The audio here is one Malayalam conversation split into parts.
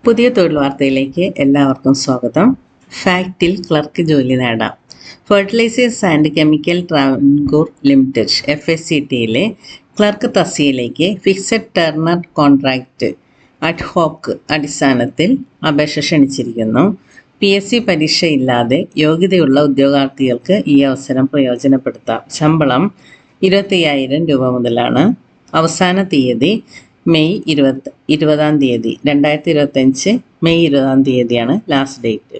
പുതിയ തൊഴിൽ വാർത്തയിലേക്ക് എല്ലാവർക്കും സ്വാഗതം. ഫാക്റ്റിൽ ക്ലർക്ക് ജോലി നേടാം. Fertilisers and chemical Travancore limited FSCTയിലെ ക്ലർക്ക് തസ്തികയിലേക്ക് ഫിക്സഡ് ടേർമർ കോൺട്രാക്റ്റ് അഡ്ഹോക്ക് അടിസ്ഥാനത്തിൽ അപേക്ഷ ക്ഷണിച്ചിരിക്കുന്നു. PSC പരീക്ഷയില്ലാതെ യോഗ്യതയുള്ള ഉദ്യോഗാർത്ഥികൾക്ക് ഈ അവസരം പ്രയോജനപ്പെടുത്താം. ശമ്പളം 25,000 രൂപ മുതലാണ്. അവസാന തീയതി മെയ് 2025 മെയ് 20 ലാസ്റ്റ് ഡേറ്റ്.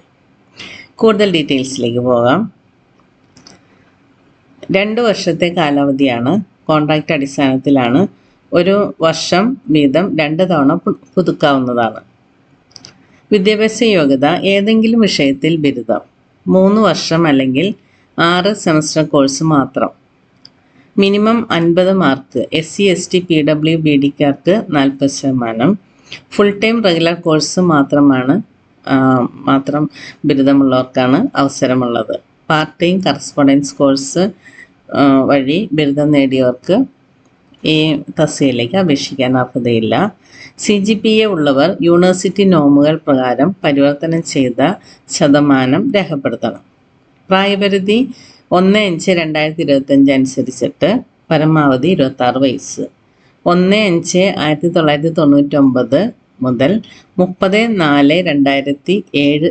കൂടുതൽ ഡീറ്റെയിൽസിലേക്ക് പോകാം. 2 വർഷത്തെ കാലാവധിയാണ്. കോൺട്രാക്റ്റ് അടിസ്ഥാനത്തിലാണ്. 1 വർഷം വീതം 2 തവണ പുതുക്കാവുന്നതാണ്. വിദ്യാഭ്യാസ യോഗ്യത ഏതെങ്കിലും വിഷയത്തിൽ ബിരുദം, 3 വർഷം അല്ലെങ്കിൽ 6 സെമസ്റ്റർ കോഴ്സ് മാത്രം. Minimum 50 mark. SC ST PWBDക്കാർക്ക് 40%. Full time regular course മാത്രം ബിരുദമുള്ളവർക്കാണ് അവസരമുള്ളത്. പാർട്ട് ടൈം കറസ്പോണ്ടൻസ് കോഴ്സ് വഴി ബിരുദം നേടിയവർക്ക് ഈ തസ്തികയിലേക്ക് അപേക്ഷിക്കാൻ അർഹതയില്ല. CGPA ഉള്ളവർ യൂണിവേഴ്സിറ്റി നോമുകൾ പ്രകാരം പരിവർത്തനം ചെയ്ത ശതമാനം രേഖപ്പെടുത്തണം. പ്രായപരിധി 1/5/2025 അനുസരിച്ചിട്ട് പരമാവധി 26 വയസ്സ്. 1/5/1999 മുതൽ 30/4/2007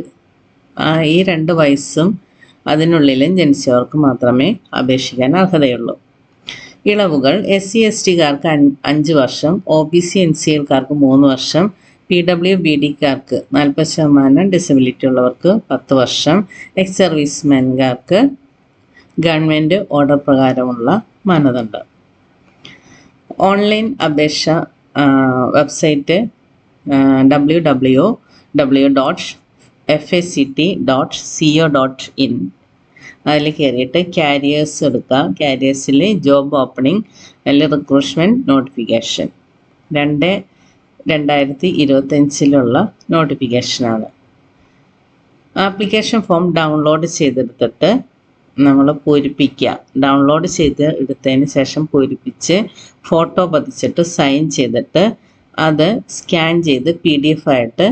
ഈ 2 വയസ്സും അതിനുള്ളിലും ജനിച്ചവർക്ക് മാത്രമേ അപേക്ഷിക്കാൻ അർഹതയുള്ളൂ. ഇളവുകൾ: SC STക്കാർക്ക് 5 വർഷം, OBC NCLക്കാർക്ക് 3 വർഷം, PWBDക്കാർക്ക് 40%, ഡിസബിലിറ്റി ഉള്ളവർക്ക് 10 വർഷം, എക്സ് സർവീസ്മാൻകാർക്ക് ഗവൺമെൻറ് ഓർഡർ പ്രകാരമുള്ള മാനദണ്ഡം. ഓൺലൈൻ അപേക്ഷ വെബ്സൈറ്റ് www.fsct.co.in. അതിൽ കയറിയിട്ട് കാരിയേഴ്സ് എടുക്കുക. കാരിയേഴ്സിൽ ജോബ് ഓപ്പണിംഗ് അല്ലെങ്കിൽ റിക്രൂട്ട്മെൻറ്റ് നോട്ടിഫിക്കേഷൻ 2/2025 നോട്ടിഫിക്കേഷനാണ്. ആപ്ലിക്കേഷൻ ഫോം ഡൗൺലോഡ് ചെയ്തെടുത്തിട്ട് നമ്മൾ പൂരിപ്പിക്കുക. ഡൗൺലോഡ് ചെയ്ത് എടുത്തതിന് ശേഷം പൂരിപ്പിച്ച് ഫോട്ടോ പതിച്ചിട്ട് സൈൻ ചെയ്തിട്ട് അത് സ്കാൻ ചെയ്ത് PDF ആയിട്ട്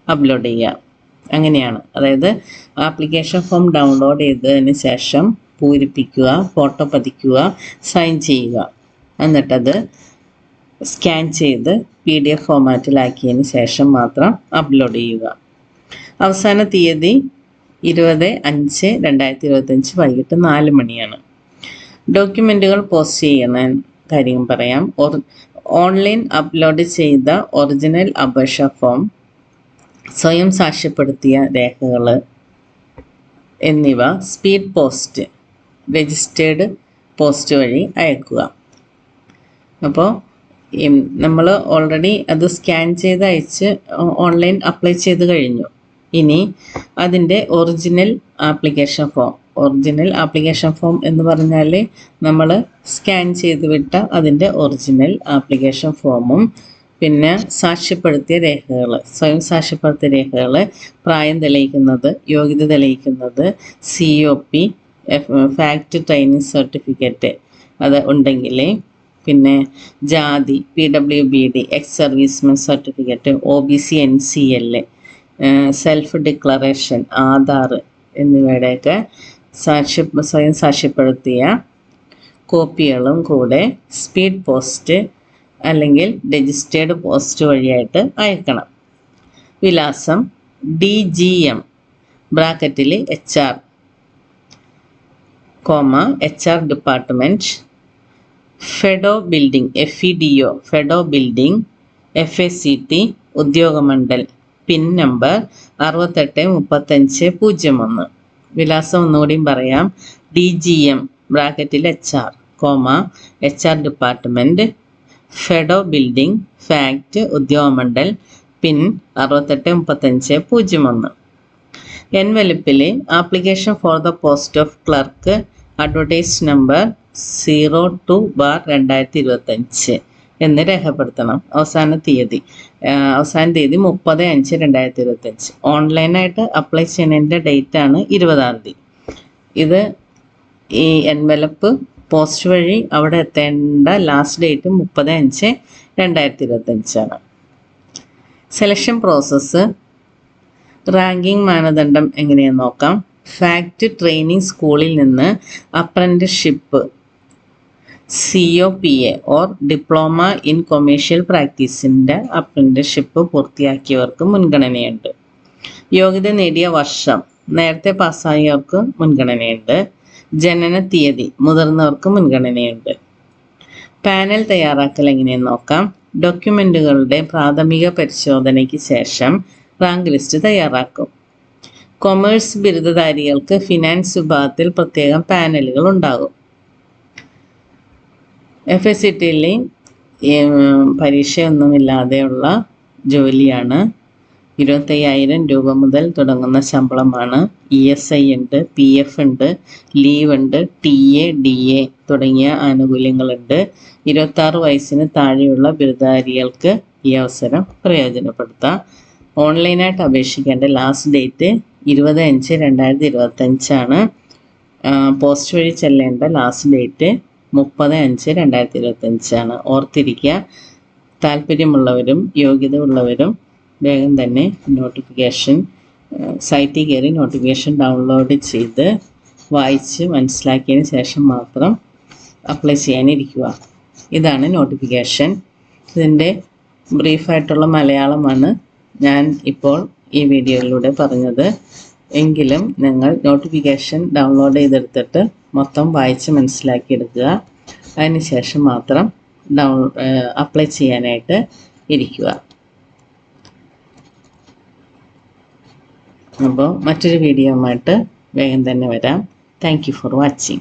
അപ്ലോഡ് ചെയ്യുക. അങ്ങനെയാണ്. അതായത് ആപ്ലിക്കേഷൻ ഫോം ഡൗൺലോഡ് ചെയ്തതിന് ശേഷം പൂരിപ്പിക്കുക, ഫോട്ടോ പതിക്കുക, സൈൻ ചെയ്യുക. എന്നിട്ടത് സ്കാൻ ചെയ്ത് PDF ഫോമാറ്റിലാക്കിയതിന് ശേഷം മാത്രം അപ്ലോഡ് ചെയ്യുക. അവസാന തീയതി 20/5/2025 വൈകിട്ട് 4 മണിയാണ്. ഡോക്യുമെൻറ്റുകൾ പോസ്റ്റ് ചെയ്യുന്ന കാര്യം പറയാം. ഓൺലൈൻ അപ്ലോഡ് ചെയ്ത ഒറിജിനൽ അപേക്ഷാ ഫോം, സ്വയം സാക്ഷ്യപ്പെടുത്തിയ രേഖകൾ എന്നിവ സ്പീഡ് പോസ്റ്റ് രജിസ്റ്റേർഡ് പോസ്റ്റ് വഴി അയക്കുക. അപ്പോൾ നമ്മൾ ഓൾറെഡി അത് സ്കാൻ ചെയ്ത് അയച്ച് ഓൺലൈൻ അപ്ലൈ ചെയ്ത് കഴിഞ്ഞു. ഇനി അതിൻ്റെ ഒറിജിനൽ ആപ്ലിക്കേഷൻ ഫോം എന്ന് പറഞ്ഞാൽ നമ്മൾ സ്കാൻ ചെയ്ത് വിട്ട അതിൻ്റെ ഒറിജിനൽ ആപ്ലിക്കേഷൻ ഫോമും പിന്നെ സാക്ഷ്യപ്പെടുത്തിയ രേഖകൾ, സ്വയം സാക്ഷ്യപ്പെടുത്തിയ രേഖകൾ, പ്രായം തെളിയിക്കുന്നത്, യോഗ്യത തെളിയിക്കുന്നത്, COP ഫാക്ട് ട്രെയിനിങ് സർട്ടിഫിക്കറ്റ് അത് ഉണ്ടെങ്കിൽ, പിന്നെ ജാതി, PWBD ex servicemen certificate, OBC NCL, self declaration, Aadhaar എന്നിവയുടെയൊക്കെ സ്വയം സാക്ഷ്യപ്പെടുത്തിയ കോപ്പികളും കൂടെ സ്പീഡ് പോസ്റ്റ് അല്ലെങ്കിൽ രജിസ്റ്റേർഡ് പോസ്റ്റ് വഴിയായിട്ട് അയക്കണം. വിലാസം DGM HR, HR department, FEDO building FEDO FEDO building, FSCT Udyogamandal, pin number 683501. വിലാസം ഒന്നുകൂടിയും പറയാം. DGM HR, HR department, FEDO building, FACT Udyogamandal, pin 683501. എൻവലപ്പിൽ application for the post of clerk advertise number 02/2025 എന്ന് രേഖപ്പെടുത്തണം. അവസാന തീയതി 30/5/2025. ഓൺലൈനായിട്ട് അപ്ലൈ ചെയ്യുന്നതിൻ്റെ ഡേറ്റാണ് 20-ാം തീയതി. ഇത് ഈ എൻവലപ്പ് പോസ്റ്റ് വഴി അവിടെ എത്തേണ്ട last date 30/5/2025. Selection process ranking മാനദണ്ഡം എങ്ങനെയെന്ന് നോക്കാം. ഫാക്ട് ട്രെയിനിങ് സ്കൂളിൽ നിന്ന് apprenticeship COPA or diploma in commercial പ്രാക്ടീസിൻ്റെ അപ്രന്റീസ്ഷിപ്പ് പൂർത്തിയാക്കിയവർക്ക് മുൻഗണനയുണ്ട്. യോഗ്യത നേടിയ വർഷം നേരത്തെ പാസ്സായവർക്ക് മുൻഗണനയുണ്ട്. ജനന തീയതി മുതിർന്നവർക്ക് മുൻഗണനയുണ്ട്. പാനൽ തയ്യാറാക്കൽ എങ്ങനെയെന്ന് നോക്കാം. ഡോക്യുമെൻറ്റുകളുടെ പ്രാഥമിക പരിശോധനയ്ക്ക് ശേഷം റാങ്ക് ലിസ്റ്റ് തയ്യാറാക്കും. കൊമേഴ്സ് ബിരുദധാരികൾക്ക് ഫിനാൻസ് വിഭാഗത്തിൽ പ്രത്യേകം പാനലുകൾ ഉണ്ടാകും. FSCTയിൽ പരീക്ഷയൊന്നുമില്ലാതെയുള്ള ജോലിയാണ്. 25,000 രൂപ മുതൽ തുടങ്ങുന്ന ശമ്പളമാണ്. ESI ഉണ്ട്, PF ഉണ്ട്, ലീവ് ഉണ്ട്, TA, DA തുടങ്ങിയ ആനുകൂല്യങ്ങളുണ്ട്. 26 വയസ്സിന് താഴെയുള്ള ബിരുദധാരികൾക്ക് ഈ അവസരം പ്രയോജനപ്പെടുത്താം. ഓൺലൈനായിട്ട് അപേക്ഷിക്കേണ്ട ലാസ്റ്റ് ഡേറ്റ് 20/5/2025 പോസ്റ്റ് വഴി ചെല്ലേണ്ട ലാസ്റ്റ് ഡേറ്റ് 30/5/2025 ഓർത്തിരിക്കുക. താല്പര്യമുള്ളവരും യോഗ്യത ഉള്ളവരും വേഗം തന്നെ നോട്ടിഫിക്കേഷൻ സൈറ്റിൽ കയറി നോട്ടിഫിക്കേഷൻ ഡൗൺലോഡ് ചെയ്ത് വായിച്ച് മനസ്സിലാക്കിയതിന് ശേഷം മാത്രം അപ്ലൈ ചെയ്യാനിരിക്കുക. ഇതാണ് നോട്ടിഫിക്കേഷൻ. ഇതിൻ്റെ ബ്രീഫായിട്ടുള്ള മലയാളമാണ് ഞാൻ ഇപ്പോൾ ഈ വീഡിയോയിലൂടെ പറഞ്ഞത്. എങ്കിലും നിങ്ങൾ നോട്ടിഫിക്കേഷൻ ഡൗൺലോഡ് ചെയ്തെടുത്തിട്ട് മൊത്തം വായിച്ച് മനസ്സിലാക്കിയെടുക്കുക. അതിനുശേഷം മാത്രം അപ്ലൈ ചെയ്യാനായിട്ട് ഇരിക്കുക. അപ്പോൾ മറ്റൊരു വീഡിയോയുമായിട്ട് വേഗം തന്നെ വരാം. Thank you for watching.